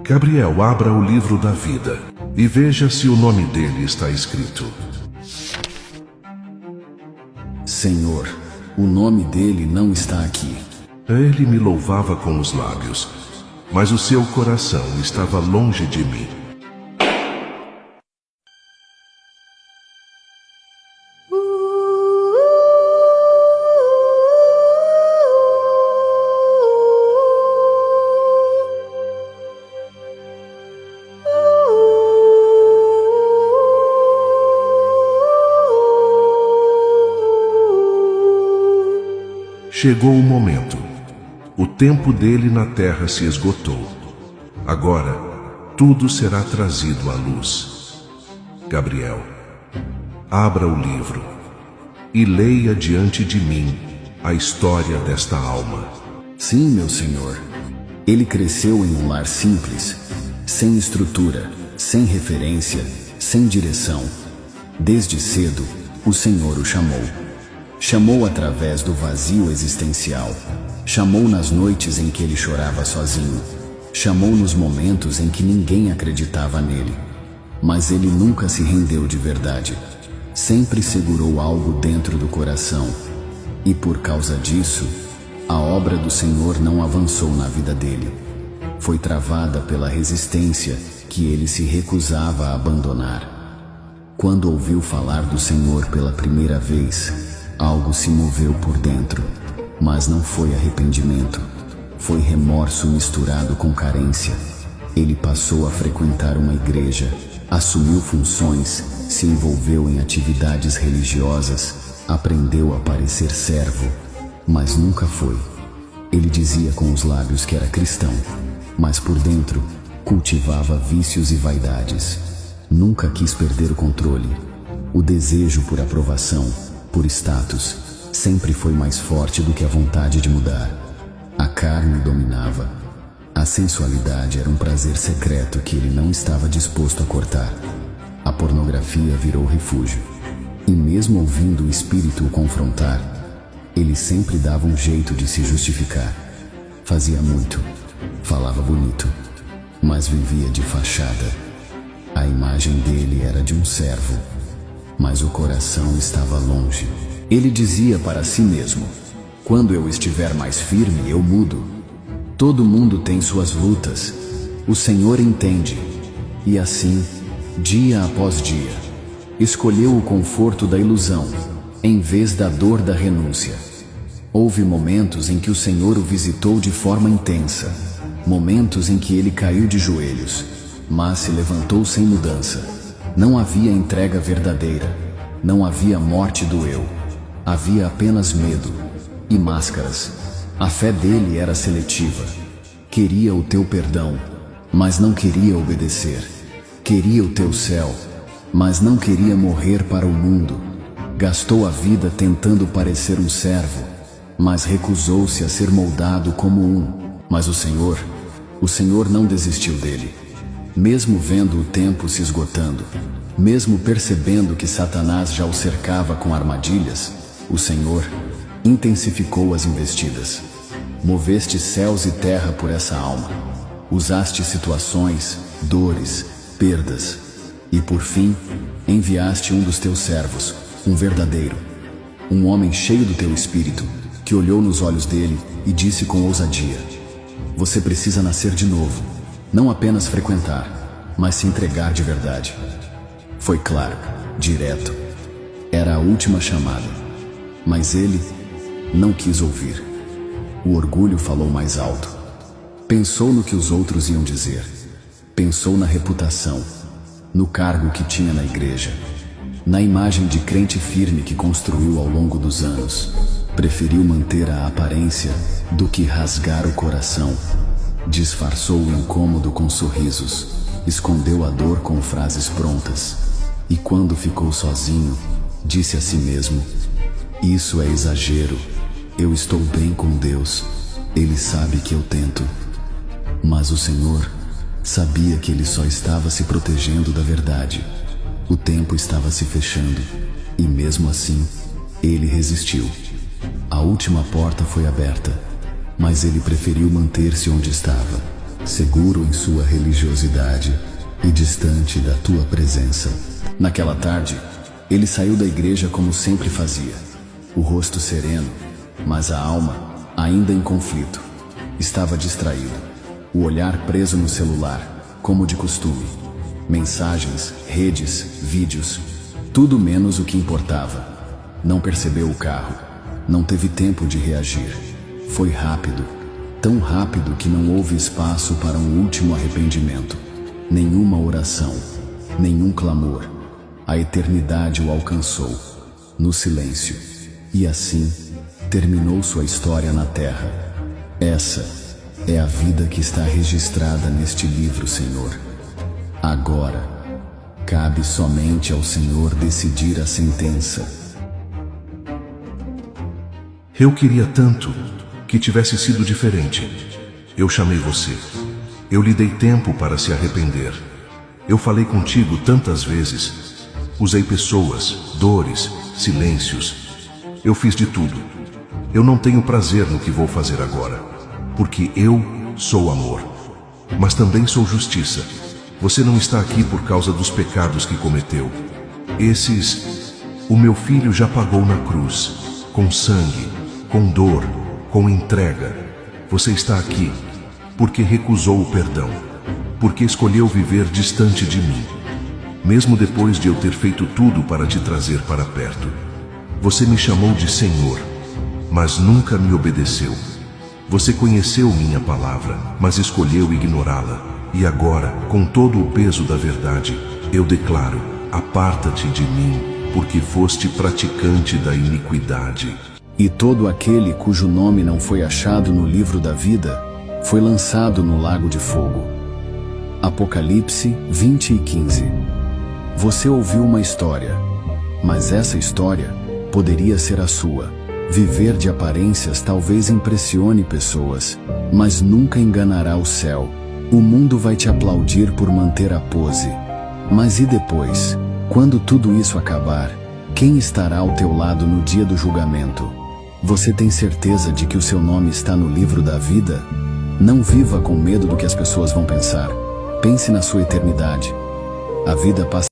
Gabriel, abra o livro da vida e veja se o nome dele está escrito. Senhor, o nome dele não está aqui. Ele me louvava com os lábios, mas o seu coração estava longe de mim. Chegou o momento. O tempo dele na terra se esgotou. Agora, tudo será trazido à luz. Gabriel, abra o livro e leia diante de mim a história desta alma. Sim, meu Senhor. Ele cresceu em um lar simples, sem estrutura, sem referência, sem direção. Desde cedo, o Senhor o chamou. Chamou através do vazio existencial. Chamou nas noites em que ele chorava sozinho. Chamou nos momentos em que ninguém acreditava nele. Mas ele nunca se rendeu de verdade. Sempre segurou algo dentro do coração. E por causa disso, a obra do Senhor não avançou na vida dele. Foi travada pela resistência que ele se recusava a abandonar. Quando ouviu falar do Senhor pela primeira vez, algo se moveu por dentro, mas não foi arrependimento. Foi remorso misturado com carência. Ele passou a frequentar uma igreja, assumiu funções, se envolveu em atividades religiosas, aprendeu a parecer servo, mas nunca foi. Ele dizia com os lábios que era cristão, mas por dentro cultivava vícios e vaidades. Nunca quis perder o controle. O desejo por aprovação, por status, sempre foi mais forte do que a vontade de mudar. A carne dominava. A sensualidade era um prazer secreto que ele não estava disposto a cortar. A pornografia virou refúgio. E mesmo ouvindo o espírito o confrontar, ele sempre dava um jeito de se justificar. Fazia muito, falava bonito, mas vivia de fachada. A imagem dele era de um servo, mas o coração estava longe. Ele dizia para si mesmo: quando eu estiver mais firme, eu mudo. Todo mundo tem suas lutas. O Senhor entende. E assim, dia após dia, escolheu o conforto da ilusão, em vez da dor da renúncia. Houve momentos em que o Senhor o visitou de forma intensa, momentos em que ele caiu de joelhos, mas se levantou sem mudança. Não havia entrega verdadeira, não havia morte do eu, havia apenas medo e máscaras. A fé dele era seletiva. Queria o teu perdão, mas não queria obedecer. Queria o teu céu, mas não queria morrer para o mundo. Gastou a vida tentando parecer um servo, mas recusou-se a ser moldado como um. Mas o Senhor não desistiu dele. Mesmo vendo o tempo se esgotando, mesmo percebendo que Satanás já o cercava com armadilhas, o Senhor intensificou as investidas. Moveste céus e terra por essa alma. Usaste situações, dores, perdas. E por fim, enviaste um dos teus servos, um verdadeiro, um homem cheio do teu espírito, que olhou nos olhos dele e disse com ousadia: você precisa nascer de novo. Não apenas frequentar, mas se entregar de verdade. Foi claro, direto. Era a última chamada. Mas ele não quis ouvir. O orgulho falou mais alto. Pensou no que os outros iam dizer. Pensou na reputação, no cargo que tinha na igreja, na imagem de crente firme que construiu ao longo dos anos. Preferiu manter a aparência do que rasgar o coração. Disfarçou o incômodo com sorrisos, escondeu a dor com frases prontas. E quando ficou sozinho, disse a si mesmo: isso é exagero, eu estou bem com Deus, Ele sabe que eu tento. Mas o Senhor sabia que ele só estava se protegendo da verdade. O tempo estava se fechando, e mesmo assim, ele resistiu. A última porta foi aberta, mas ele preferiu manter-se onde estava. seguro em sua religiosidade e distante da tua presença. Naquela tarde, ele saiu da igreja como sempre fazia, o rosto sereno, mas a alma, ainda em conflito, estava distraído, o olhar preso no celular, como de costume. Mensagens, redes, vídeos, tudo menos o que importava. Não percebeu o carro, não teve tempo de reagir. Foi rápido, tão rápido que não houve espaço para um último arrependimento. Nenhuma oração, nenhum clamor. A eternidade o alcançou, no silêncio. E assim, terminou sua história na terra. Essa é a vida que está registrada neste livro, Senhor. Agora, cabe somente ao Senhor decidir a sentença. Eu queria tanto que tivesse sido diferente. Eu chamei você. Eu lhe dei tempo para se arrepender. Eu falei contigo tantas vezes. Usei pessoas, dores, silêncios. Eu fiz de tudo. Eu não tenho prazer no que vou fazer agora, porque eu sou amor, mas também sou justiça. Você não está aqui por causa dos pecados que cometeu. O meu filho já pagou na cruz, com sangue, com dor, com entrega. Você está aqui porque recusou o perdão, porque escolheu viver distante de mim, mesmo depois de eu ter feito tudo para te trazer para perto. Você me chamou de Senhor, mas nunca me obedeceu. Você conheceu minha palavra, mas escolheu ignorá-la. E agora, com todo o peso da verdade, eu declaro: aparta-te de mim, porque foste praticante da iniquidade. E todo aquele cujo nome não foi achado no livro da vida, foi lançado no lago de fogo. Apocalipse 20:15. Você ouviu uma história, mas essa história poderia ser a sua. Viver de aparências talvez impressione pessoas, mas nunca enganará o céu. O mundo vai te aplaudir por manter a pose. Mas e depois? Quando tudo isso acabar, quem estará ao teu lado no dia do julgamento? Você tem certeza de que o seu nome está no livro da vida? Não viva com medo do que as pessoas vão pensar. Pense na sua eternidade. A vida passa